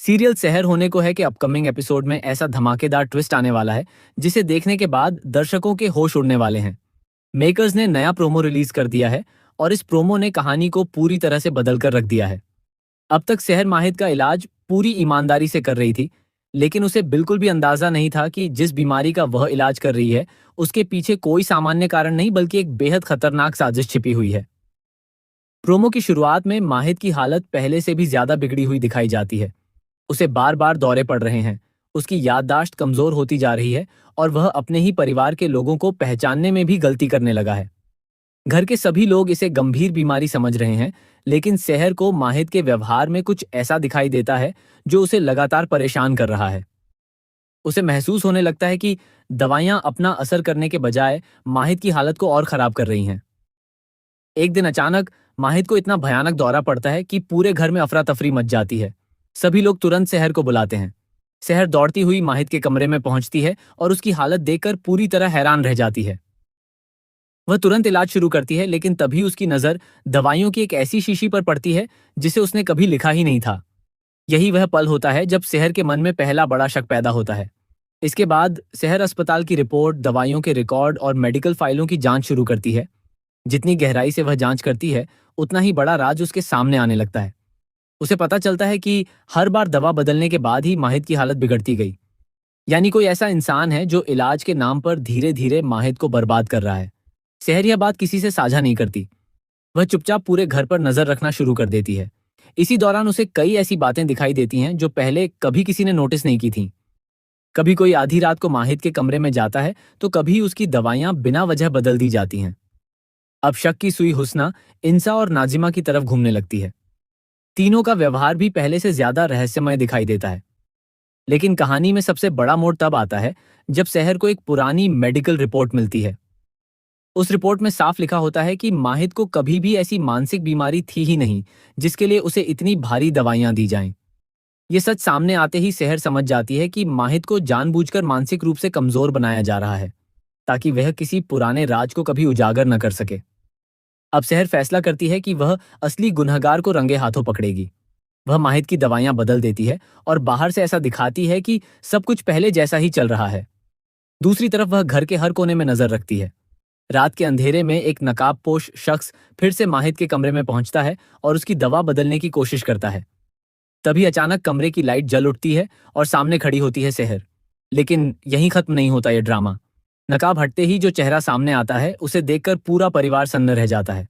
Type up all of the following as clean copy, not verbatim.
Serial सहर होने को है कि अपकमिंग एपिसोड में ऐसा धमाकेदार ट्विस्ट आने वाला है जिसे देखने के बाद दर्शकों के होश उड़ने वाले हैं। मेकर्स ने नया प्रोमो रिलीज कर दिया है और इस प्रोमो ने कहानी को पूरी तरह से बदल कर रख दिया है। अब तक सहर माहिद का इलाज पूरी ईमानदारी से कर रही थी, लेकिन उसे बिल्कुल भी अंदाजा नहीं था कि जिस बीमारी का वह इलाज कर रही है उसके पीछे कोई सामान्य कारण नहीं बल्कि एक बेहद खतरनाक साजिश छिपी हुई है। प्रोमो की शुरुआत में माहिद की हालत पहले से भी ज्यादा बिगड़ी हुई दिखाई जाती है। उसे बार बार दौरे पड़ रहे हैं, उसकी याददाश्त कमजोर होती जा रही है और वह अपने ही परिवार के लोगों को पहचानने में भी गलती करने लगा है। घर के सभी लोग इसे गंभीर बीमारी समझ रहे हैं, लेकिन सहर को माहिद के व्यवहार में कुछ ऐसा दिखाई देता है जो उसे लगातार परेशान कर रहा है। उसे महसूस होने लगता है कि दवाइयां अपना असर करने के बजाय माहिद की हालत को और खराब कर रही हैं। एक दिन अचानक माहिद को इतना भयानक दौरा पड़ता है कि पूरे घर में अफरा तफरी मच जाती है। सभी लोग तुरंत सहर को बुलाते हैं। सहर दौड़ती हुई माहिद के कमरे में पहुंचती है और उसकी हालत देखकर पूरी तरह हैरान रह जाती है। वह तुरंत इलाज शुरू करती है, लेकिन तभी उसकी नजर दवाइयों की एक ऐसी शीशी पर पड़ती है जिसे उसने कभी लिखा ही नहीं था। यही वह पल होता है जब सहर के मन में पहला बड़ा शक पैदा होता है। इसके बाद सहर अस्पताल की रिपोर्ट, दवाइयों के रिकॉर्ड और मेडिकल फाइलों की जांच शुरू करती है। जितनी गहराई से वह जांच करती है, उतना ही बड़ा राज उसके सामने आने लगता है। उसे पता चलता है कि हर बार दवा बदलने के बाद ही माहिद की हालत बिगड़ती गई। यानी कोई ऐसा इंसान है जो इलाज के नाम पर धीरे धीरे माहिद को बर्बाद कर रहा है। सहर यह बात किसी से साझा नहीं करती। वह चुपचाप पूरे घर पर नजर रखना शुरू कर देती है। इसी दौरान उसे कई ऐसी बातें दिखाई देती हैं जो पहले कभी किसी ने नोटिस नहीं की थीं। कभी कोई आधी रात को माहिद के कमरे में जाता है, तो कभी उसकी दवाइयां बिना वजह बदल दी जाती हैं। अब शक की सुई हुस्ना, इंसा और नाजिमा की तरफ घूमने लगती है। तीनों का व्यवहार भी पहले से ज्यादा रहस्यमय दिखाई देता है। लेकिन कहानी में सबसे बड़ा मोड़ तब आता है जब सहर को एक पुरानी मेडिकल रिपोर्ट मिलती है। उस रिपोर्ट में साफ लिखा होता है कि माहिद को कभी भी ऐसी मानसिक बीमारी थी ही नहीं जिसके लिए उसे इतनी भारी दवाइयां दी जाएं। ये सच सामने आते ही सहर समझ जाती है कि माहिद को जानबूझकर मानसिक रूप से कमजोर बनाया जा रहा है, ताकि वह किसी पुराने राज को कभी उजागर न कर सके। अब सहर फैसला करती है कि वह असली गुनहगार को रंगे हाथों पकड़ेगी। वह माहिद की दवाइयां बदल देती है और बाहर से ऐसा दिखाती है कि सब कुछ पहले जैसा ही चल रहा है। दूसरी तरफ वह घर के हर कोने में नजर रखती है। रात के अंधेरे में एक नकाबपोश शख्स फिर से माहिद के कमरे में पहुंचता है और उसकी दवा बदलने की कोशिश करता है। तभी अचानक कमरे की लाइट जल उठती है और सामने खड़ी होती है सहर। लेकिन यहीं खत्म नहीं होता यह ड्रामा। नकाब हटते ही जो चेहरा सामने आता है उसे देखकर पूरा परिवार सन्न रह जाता है।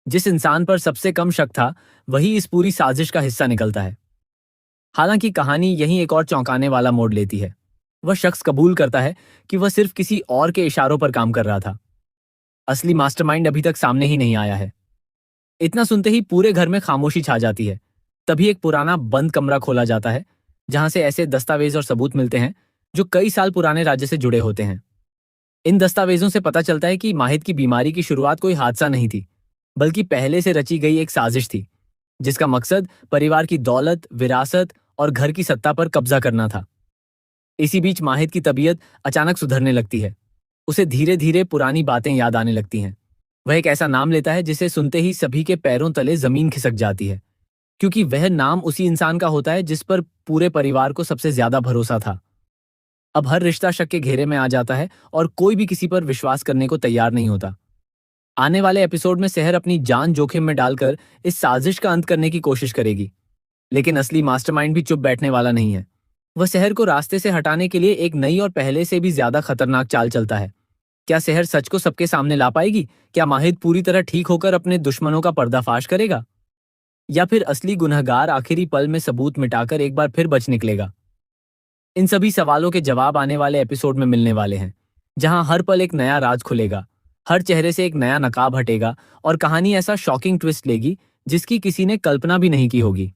जिस इंसान पर सबसे कम शक था, वही इस पूरी साजिश का हिस्सा निकलता है। हालांकि कहानी यहीं एक और चौंकाने वाला मोड़ लेती है। वह शख्स कबूल करता है कि वह सिर्फ किसी और के इशारों पर काम कर रहा था। असली मास्टरमाइंड अभी तक सामने ही नहीं आया है। इतना सुनते ही पूरे घर में खामोशी छा जाती है। तभी एक पुराना बंद कमरा खोला जाता है, जहां से ऐसे दस्तावेज और सबूत मिलते हैं जो कई साल पुराने राज्य से जुड़े होते हैं। इन दस्तावेजों से पता चलता है कि माहिद की बीमारी की शुरुआत कोई हादसा नहीं थी, बल्कि पहले से रची गई एक साजिश थी, जिसका मकसद परिवार की दौलत, विरासत और घर की सत्ता पर कब्जा करना था। इसी बीच माहिद की तबीयत अचानक सुधरने लगती है। उसे धीरे धीरे पुरानी बातें याद आने लगती हैं। वह एक ऐसा नाम लेता है जिसे सुनते ही सभी के पैरों तले जमीन खिसक जाती है, क्योंकि वह नाम उसी इंसान का होता है जिस पर पूरे परिवार को सबसे ज्यादा भरोसा था। अब हर रिश्ता शक के घेरे में आ जाता है और कोई भी किसी पर विश्वास करने को तैयार नहीं होता। आने वाले एपिसोड में सहर अपनी जान जोखिम में डालकर इस साजिश का अंत करने की कोशिश करेगी, लेकिन असली मास्टरमाइंड भी चुप बैठने वाला नहीं है। वह सहर को रास्ते से हटाने के लिए एक नई और पहले से भी ज्यादा खतरनाक चाल चलता है। क्या सहर सच को सबके सामने ला पाएगी? क्या माहिद पूरी तरह ठीक होकर अपने दुश्मनों का पर्दाफाश करेगा? या फिर असली गुनहगार आखिरी पल में सबूत मिटाकर एक बार फिर बच निकलेगा? इन सभी सवालों के जवाब आने वाले एपिसोड में मिलने वाले हैं, जहां हर पल एक नया राज खुलेगा, हर चेहरे से एक नया नकाब हटेगा और कहानी ऐसा शॉकिंग ट्विस्ट लेगी जिसकी किसी ने कल्पना भी नहीं की होगी।